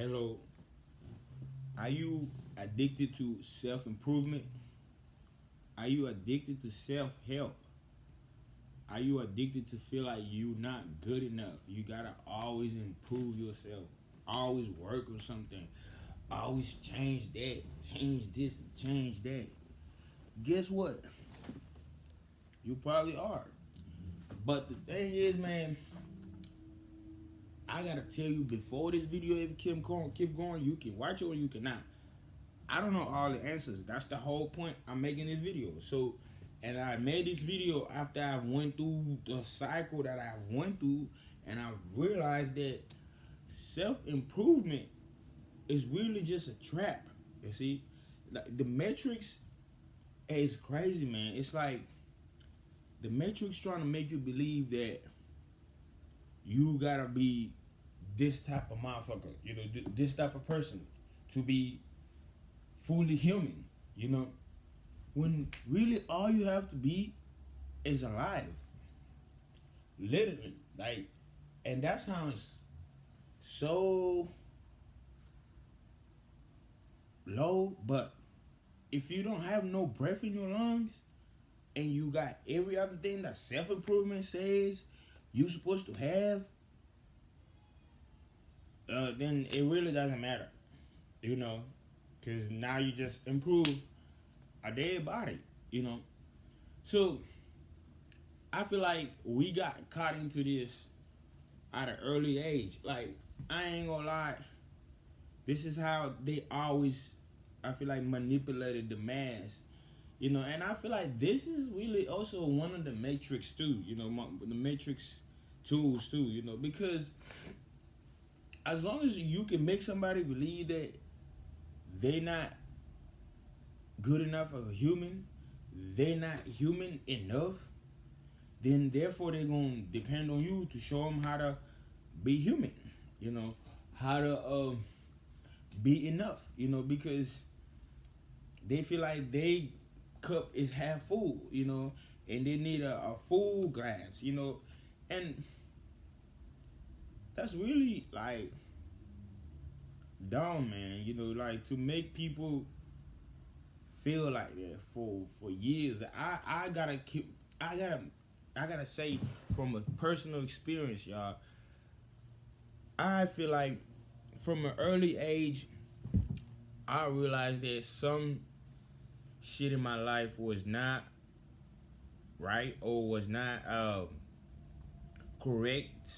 Hello, are you addicted to self improvement? Are you addicted to self help? Are you addicted to feel like you not good enough? You gotta always improve yourself, always work on something, always change that, change this, change that. Guess what? You probably are. But the thing is, man, I gotta tell you before this video ever keep going, you can watch it or you cannot. I don't know all the answers. That's the whole point I'm making this video. So, and I made this video after I've went through the cycle that I've went through, and I realized that self improvement is really just a trap. You see, like the Matrix is crazy, man. It's like the Matrix trying to make you believe that you gotta be this type of motherfucker, this type of person to be fully human, you know, when really all you have to be is alive, literally, like, and that sounds so low, but if you don't have no breath in your lungs and you got every other thing that self-improvement says you supposed to have, then it really doesn't matter, you know, because now you just improve a dead body, you know. So I feel like we got caught into this at an early age. Like, I ain't gonna lie, this is how they always, I feel like, manipulated the mass, you know. And I feel like this is really also one of the Matrix too, you know, the Matrix tools too, you know, because as long as you can make somebody believe that they not good enough of a human, they're not human enough, then therefore they're gonna depend on you to show them how to be human, you know, how to be enough, you know, because they feel like they cup is half full, you know, and they need a full glass, you know, and that's really like dumb, man, you know, like to make people feel like that for years. I gotta say from a personal experience, y'all. I feel like from an early age, I realized that some shit in my life was not right or was not correct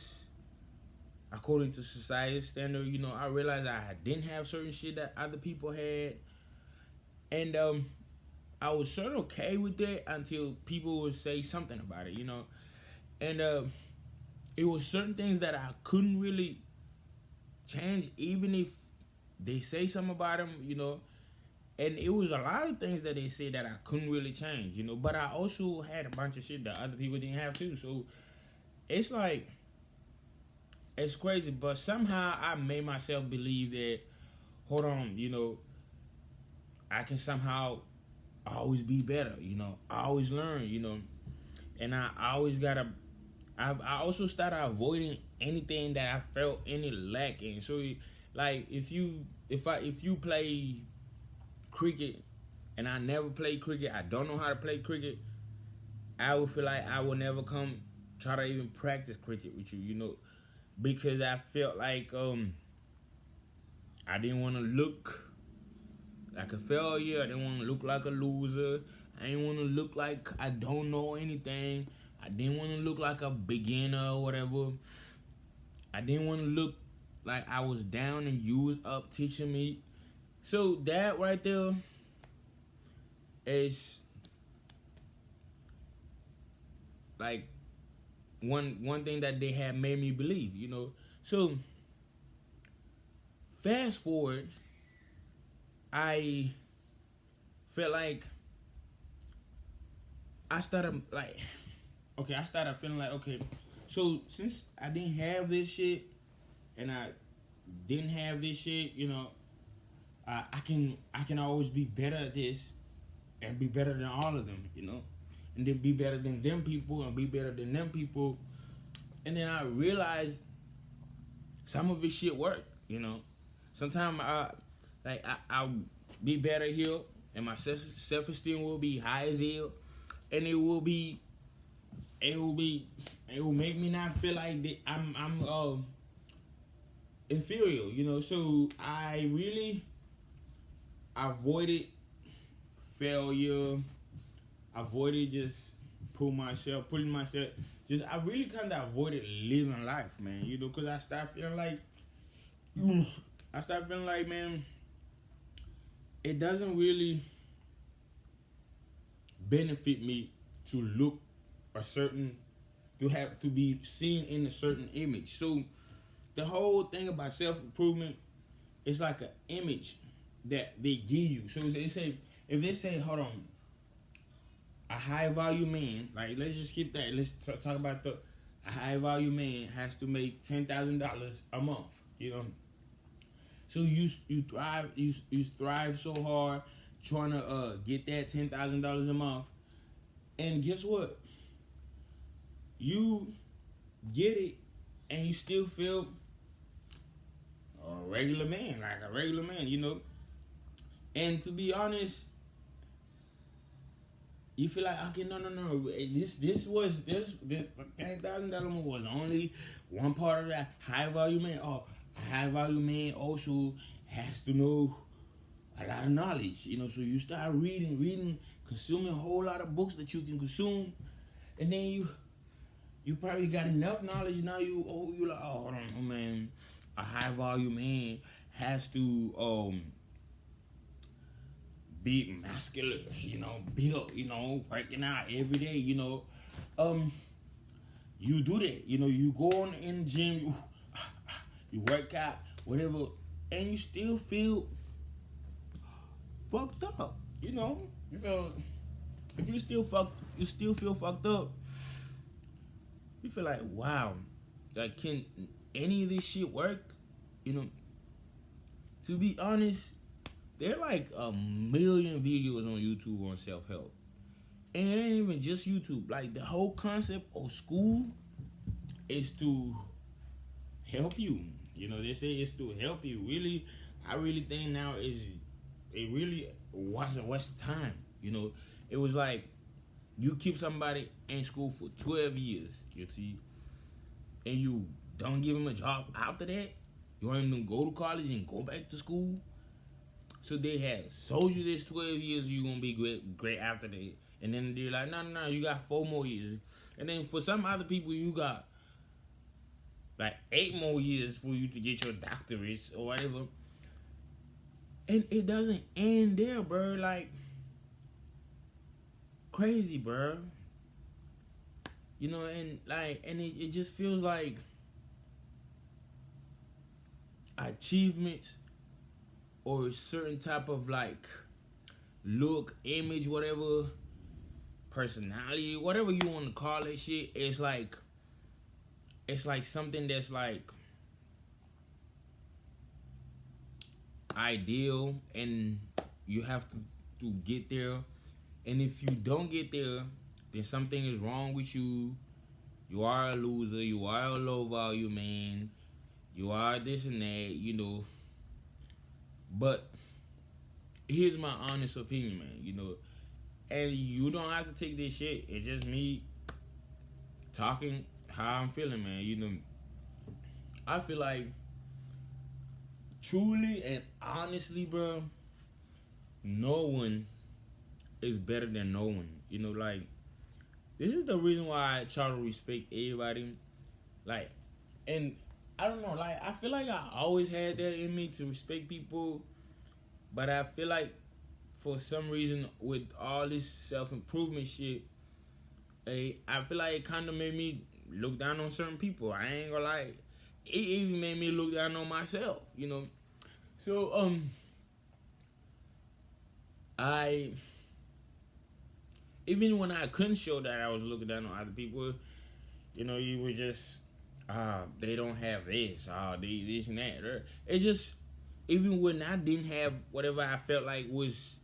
according to society's standard. You know, I realized I didn't have certain shit that other people had, and I was sort of okay with that until people would say something about it, you know. And it was certain things that I couldn't really change, even if they say something about them, you know. And it was a lot of things that they said that I couldn't really change, you know. But I also had a bunch of shit that other people didn't have too. So it's like, it's crazy. But somehow I made myself believe that, hold on, you know, I can somehow always be better, you know. I always learn, you know. And I always gotta, I also started avoiding anything that I felt any lack in. So like if you play cricket and I never played cricket, I don't know how to play cricket, I would feel like I will never come try to even practice cricket with you, you know, because I felt like I didn't want to look like a failure. I didn't want to look like a loser. I didn't want to look like I don't know anything. I didn't want to look like a beginner or whatever. I didn't want to look like I was down and you was up teaching me. So that right there is like one thing that they have made me believe, you know. So fast forward, I felt like I started like, okay, I started feeling like, okay, so since I didn't have this shit and I didn't have this shit, you know, I can always be better at this and be better than all of them, you know, and then be better than them people and be better than them people, and then I realized some of this shit worked, you know, Sometimes I'll be better here, and my self esteem will be high as hell, and it will be it will make me not feel like that I'm inferior, you know. So I really avoided failure, avoided just putting myself. Just I really kind of avoided living life, man. You know, cause I start feeling like, man, it doesn't really benefit me to look a certain, to have to be seen in a certain image. So the whole thing about self improvement is like an image that they give you. So they say, if they say, hold on, a high value man, like let's just skip that. Let's talk about a high value man has to make $10,000 a month. You know, so you thrive so hard trying to get that $10,000 a month, and guess what? You get it, and you still feel a regular man, like a regular man, you know. And to be honest, you feel like, okay, no. This $10,000 was only one part of that high value man. Oh, a high value man also has to know a lot of knowledge, you know. So you start reading, consuming a whole lot of books that you can consume, and then you probably got enough knowledge now. You like, oh, hold on, oh, man, a high value man has to be muscular, you know, built, you know, working out every day, you know. You do that, you know, you go on in the gym, you work out, whatever, and you still feel fucked up, you know. So if you still feel fucked up, you feel like, wow, like, can any of this shit work? You know, to be honest, there are like a million videos on YouTube on self-help. And it ain't even just YouTube. Like, the whole concept of school is to help you. You know, they say it's to help you. Really, I really think now it really was a waste of time. You know, it was like you keep somebody in school for 12 years, you see, and you don't give them a job after that. You want them to go to college and go back to school. So they had sold you this 12 years, you're going to be great after that. And then they're like, no, you got 4 more years. And then for some other people, you got like 8 more years for you to get your doctorates or whatever. And it doesn't end there, bro. Like, crazy, bro. You know, and it just feels like achievements or a certain type of like look, image, whatever, personality, whatever you want to call it, shit. It's like something that's like ideal, and you have to get there. And if you don't get there, then something is wrong with you. You are a loser. You are a low value man. You are this and that, you know. But here's my honest opinion, man, you know. And you don't have to take this shit. It's just me talking how I'm feeling, man. You know, I feel like truly and honestly, bro, no one is better than no one. You know, like, this is the reason why I try to respect everybody. Like, and I don't know, like, I feel like I always had that in me to respect people, but I feel like for some reason with all this self-improvement shit, I feel like it kind of made me look down on certain people. I ain't gonna lie. It even made me look down on myself, you know. So, I, even when I couldn't show that I was looking down on other people, you know, you were just, they don't have this, they this and that. It just, even when I didn't have whatever I felt like was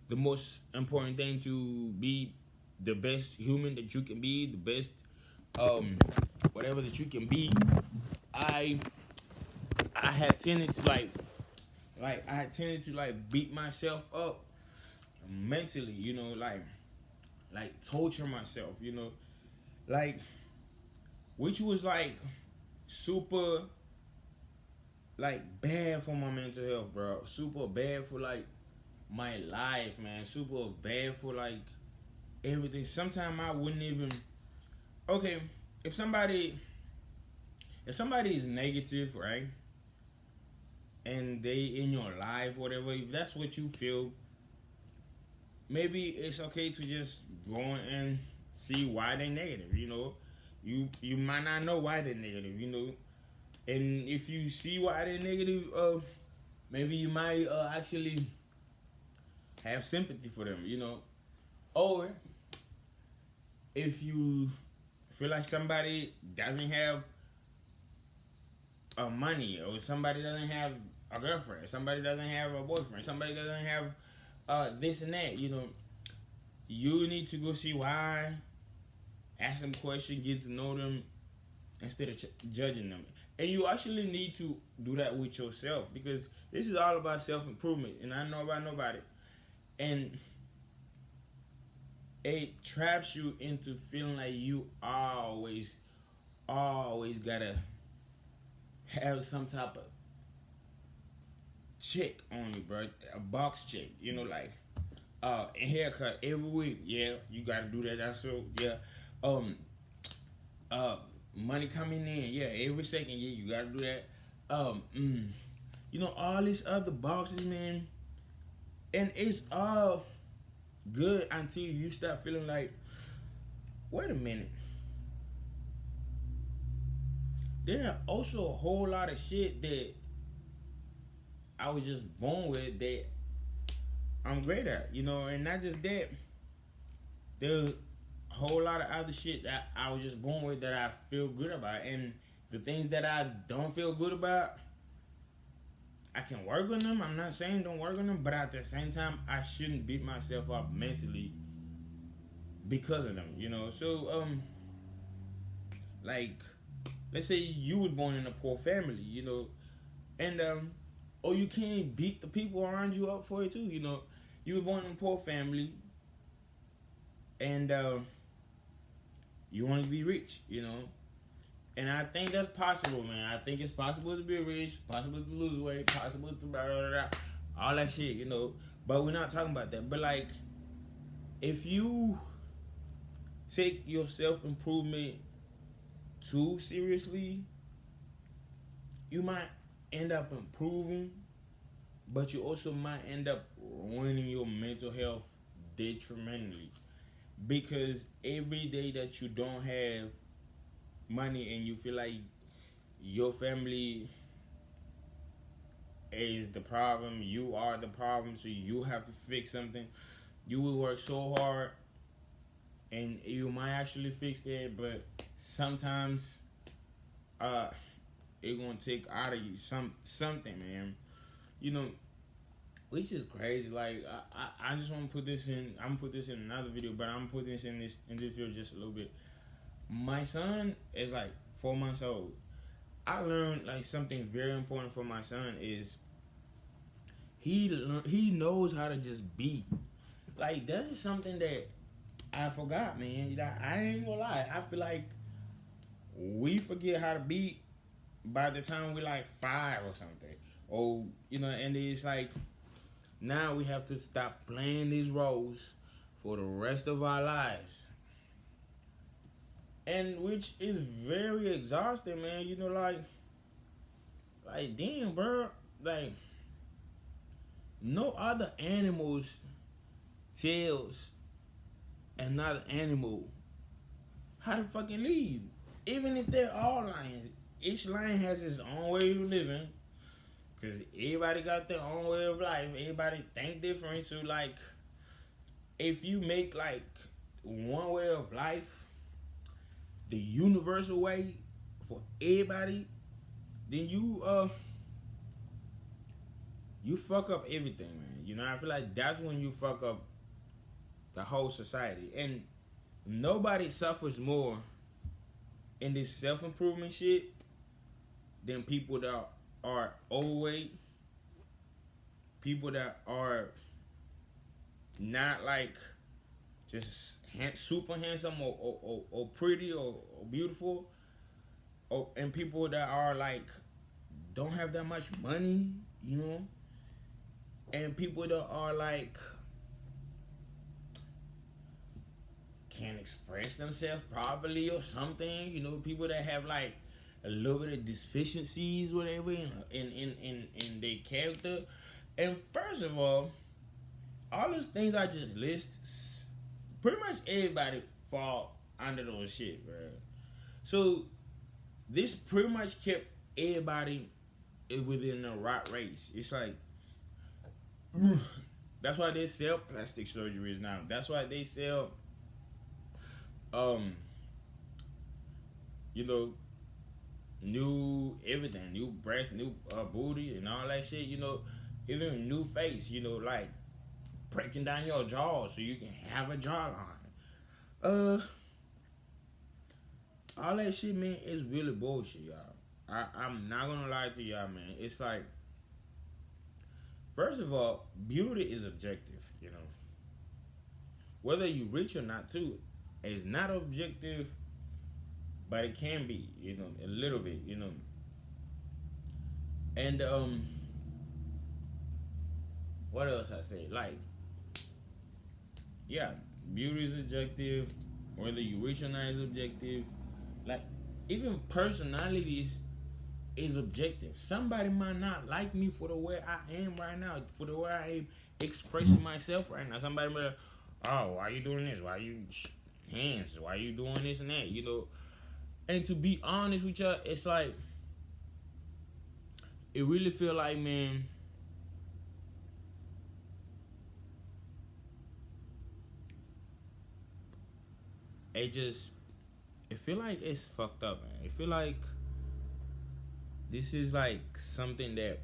the most important thing, to be the best human that you can be, the best, whatever that you can be, I had tended to like Like I tended to like beat myself up mentally, you know, like torture myself, you know, like which was like super like bad for my mental health, bro. Super bad for like my life, man. Super bad for like everything. Sometimes I wouldn't even. Okay, if somebody if somebody is negative, right, and they in your life, whatever, if that's what you feel, maybe it's okay to just go and see why they negative. You know, you might not know why they're negative. You know, and if you see why they're negative, maybe you might actually have sympathy for them. You know, or if you feel like somebody doesn't have money, or somebody doesn't have a girlfriend, somebody doesn't have a boyfriend, somebody doesn't have this and that, you know, you need to go see why, ask them questions, get to know them instead of judging them. And you actually need to do that with yourself, because this is all about self improvement, and I know about nobody. And it traps you into feeling like you always gotta have some type of check on you, bro. A box check, you know, like a haircut every week. Yeah, you gotta do that. That's so yeah. Um, money coming in. Yeah, every second. Yeah, you gotta do that. You know, all these other boxes, man, and it's all good until you start feeling like, wait a minute. There are also a whole lot of shit that I was just born with that I'm great at, you know, and not just that. There's a whole lot of other shit that I was just born with that I feel good about, and the things that I don't feel good about, I can work on them. I'm not saying don't work on them, but at the same time, I shouldn't beat myself up mentally because of them, you know. So, like, let's say you was born in a poor family, you know, and or you can't beat the people around you up for it too, you know. You were born in a poor family, and you want to be rich, you know. And I think that's possible, man. I think it's possible to be rich, possible to lose weight, possible to blah, blah, blah, all that shit, you know. But we're not talking about that. But like, if you take your self improvement too seriously, you might end up improving, but you also might end up ruining your mental health detrimentally. Because every day that you don't have money and you feel like your family is the problem, you are the problem, so you have to fix something, you will work so hard and you might actually fix that, but sometimes it's gonna take out of you something, man. You know, which is crazy. Like I just want to put this in. I'm gonna put this in another video, but I'm gonna put this in this video just a little bit. My son is like 4 months old. I learned like something very important for my son is he knows how to just be. Like that is something that I forgot, man. I ain't gonna lie. I feel like we forget how to be by the time we're like 5 or something. Or you know, and it's like now we have to stop playing these roles for the rest of our lives. And which is very exhausting, man. You know, like damn, bro. Like no other animals tells another animal how to fucking live. Even if they're all lions, each lion has his own way of living. Cause everybody got their own way of life. Everybody think different. So like, if you make like one way of life the universal way for everybody, then you fuck up everything, man. You know, I feel like that's when you fuck up the whole society. And nobody suffers more in this self improvement shit than people that are overweight people that are not like just super handsome or pretty or beautiful, and people that are like don't have that much money, you know, and people that are like can't express themselves properly or something, you know, people that have like a little bit of deficiencies, whatever, in their character. And first of all those things I just list, pretty much everybody fall under those shit, bro. So this pretty much kept everybody within the rat race. It's like that's why they sell plastic surgeries now. That's why they sell um you know, new everything, new breast, new booty, and all that shit. You know, even new face. You know, like breaking down your jaw so you can have a jawline. All that shit, man, is really bullshit, y'all. I'm not gonna lie to y'all, man. It's like, first of all, beauty is objective. You know, whether you rich or not, too, it's not objective, but it can be. You know, a little bit. You know, and what else I say? Like, yeah, beauty is objective. Whether you rich or not is objective. Like, even personalities is objective. Somebody might not like me for the way I am right now, for the way I am expressing myself right now. Somebody might be like, oh, why you doing this? Why you hands? Why you doing this and that? You know. And to be honest with y'all, it's like, it really feel like, man, it feel like it's fucked up, man. It feel like this is like something that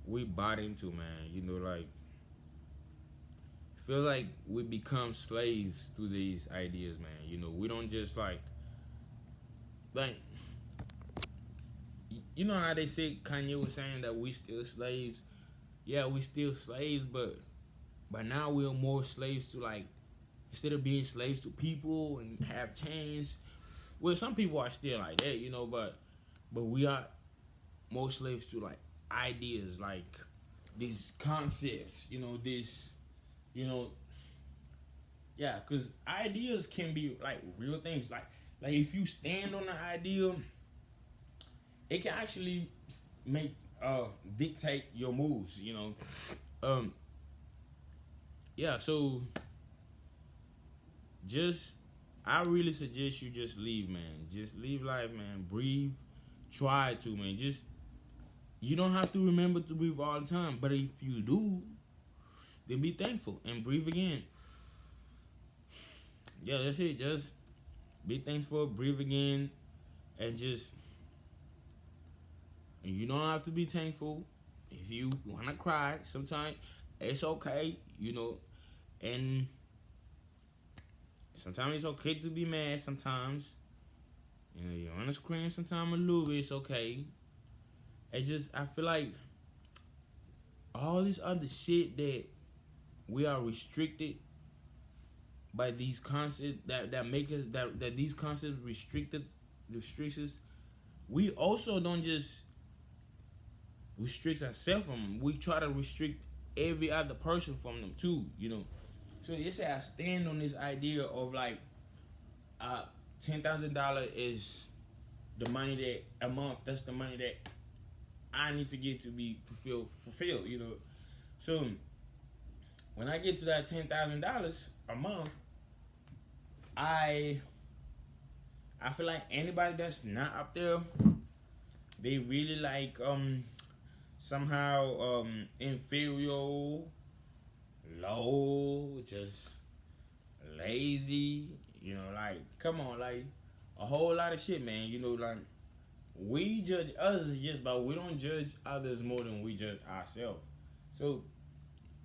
we bought into, man. You know, like, feel like we become slaves to these ideas, man. You know, we don't just like you know how they say Kanye was saying that we still slaves. Yeah, we still slaves, but now we're more slaves to, like, instead of being slaves to people and have chains. Well, some people are still like that, you know, but we are more slaves to, like, ideas, like these concepts, you know, this, you know, yeah, because ideas can be like real things. Like if you stand on the idea, it can actually make dictate your moves, you know. Yeah, so I really suggest you just leave, man. Just leave life, man. Breathe. Try to, man. Just, you don't have to remember to breathe all the time, but if you do, then be thankful and breathe again. Yeah, that's it. Just be thankful, breathe again, and just, you don't have to be thankful. If you wanna cry, sometimes it's okay, you know, and sometimes it's okay to be mad. Sometimes, you know, you wanna scream. Sometimes a little bit, it's okay. It's just, I feel like all this other shit that we are restricted by these concepts that make us that these concepts restrictions. We also don't just restrict ourselves from them. We try to restrict every other person from them too, you know. So it's I stand on this idea of like $10,000 is the money that a month, that's the money that I need to get to be fulfilled, you know. So when I get to that $10,000 a month, I feel like anybody that's not up there, they really like somehow inferior, low, just lazy, you know, like, come on, like, a whole lot of shit, man. You know, like, we judge others just, but we don't judge others more than we judge ourselves. So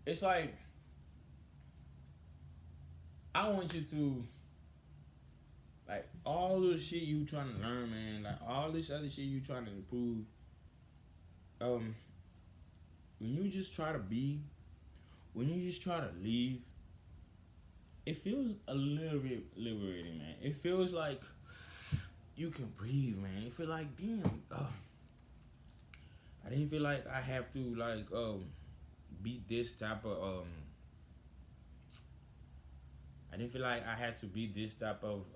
it's like, I want you to, like, all the shit you trying to learn, man, like all this other shit you trying to improve, when you just try to be, when you just try to leave, it feels a little bit liberating, man. It feels like you can breathe, man. It feel like, damn, I didn't feel like I have to like be this type of I didn't feel like I had to be this type of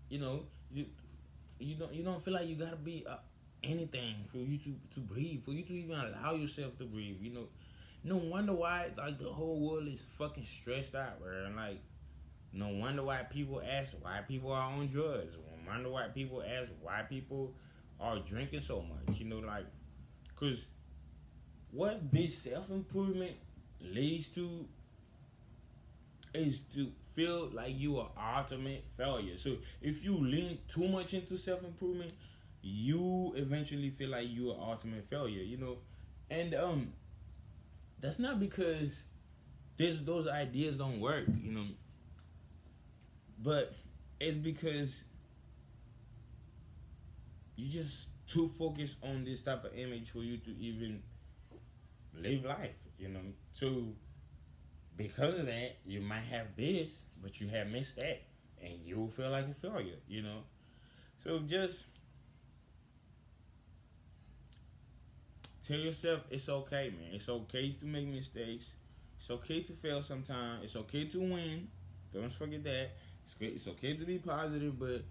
you know, you you don't feel like you gotta be anything for you to breathe, for you to even allow yourself to breathe. You know, no wonder why like the whole world is fucking stressed out, bro. And like, no wonder why people ask why people are on drugs. No wonder why people ask why people are drinking so much. You know, like, cause what this self improvement leads to is to feel like you are ultimate failure. So if you lean too much into self improvement, you eventually feel like you are ultimate failure. You know, and that's not because those ideas don't work. You know, but it's because you just too focused on this type of image for you to even live life. You know, so because of that, you might have this, but you have missed that, and you will feel like a failure. You know, so just tell yourself it's okay, man. It's okay to make mistakes. It's okay to fail sometimes. It's okay to win. Don't forget that. It's okay to be positive, but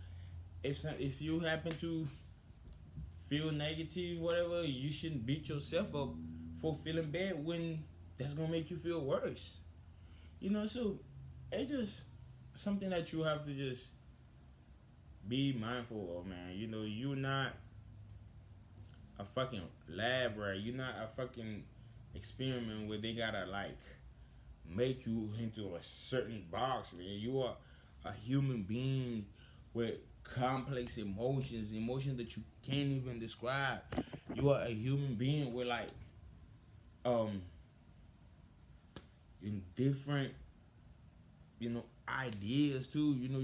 if you happen to feel negative, whatever, you shouldn't beat yourself up for feeling bad when that's gonna make you feel worse. You know, so it's just something that you have to just be mindful of, man. You know, you're not a fucking lab rat. You're not a fucking experiment where they gotta like make you into a certain box, man. You are a human being with complex emotions that you can't even describe. You are a human being with like um in different, you know, ideas too. You know,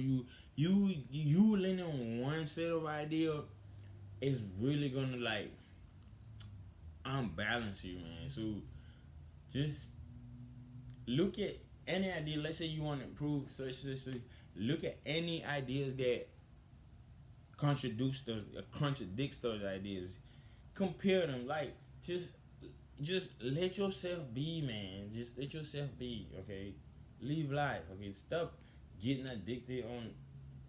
you leaning on one set of idea is really gonna like unbalance you, man. So just look at any idea. Let's say you want to improve, so look at any ideas that contradicts those ideas. Compare them. Like just let yourself be, man. Just let yourself be. Okay, live life. Okay, stop getting addicted on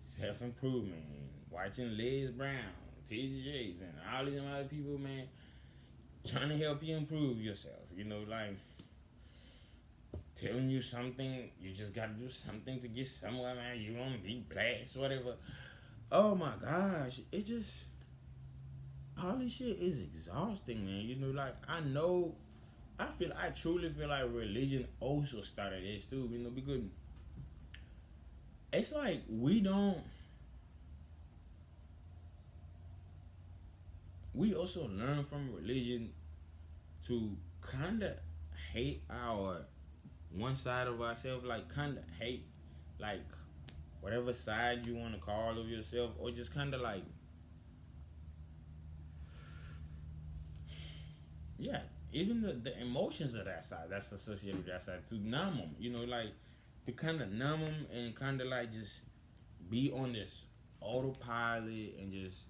self improvement, watching Les Brown, TJ and all these other people, man, trying to help you improve yourself. You know, like telling you something, you just gotta do something to get somewhere, man. You wanna be blessed, whatever. Oh my gosh, it just all this shit is exhausting, man. You know, like I truly feel like religion also started this too, you know, because it's like we also learn from religion to kinda hate our one side of ourselves, like kinda hate like whatever side you wanna call of yourself, or just kinda like yeah, even the emotions of that side that's associated with that side to numb them, you know, like to kind of numb them and kind of like just be on this autopilot and just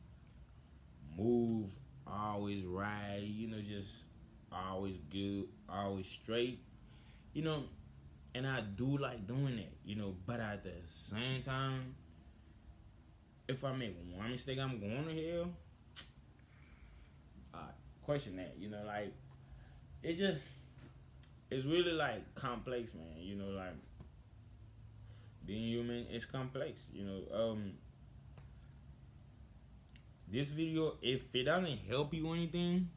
move always right, you know, just always good, always straight, you know, and I do like doing that, you know, but at the same time, if I make one mistake, I'm going to hell. I question that, you know, like it just it's really like complex, man. You know, like being human is complex. You know, this video, if it doesn't help you anything,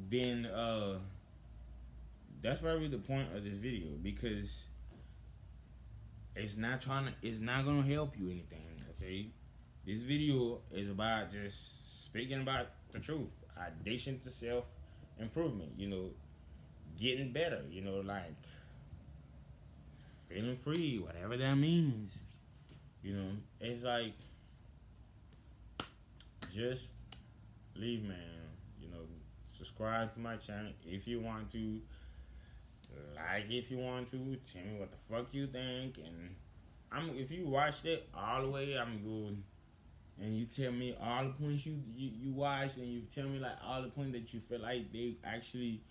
then that's probably the point of this video, because it's not gonna help you anything. Okay, this video is about just speaking about the truth, addition to self improvement. You know, getting better. You know, like feeling free, whatever that means. You know, it's like just leave, man. You know, subscribe to my channel if you want to. Like if you want to. Tell me what the fuck you think. And if you watched it all the way, I'm good. And you tell me all the points you watched, and you tell me like all the points that you feel like they actually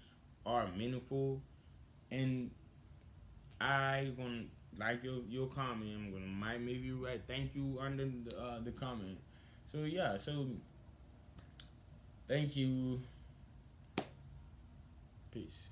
are meaningful, and I gonna like your comment. I'm gonna might maybe write thank you under the comment. So yeah, so thank you. Peace.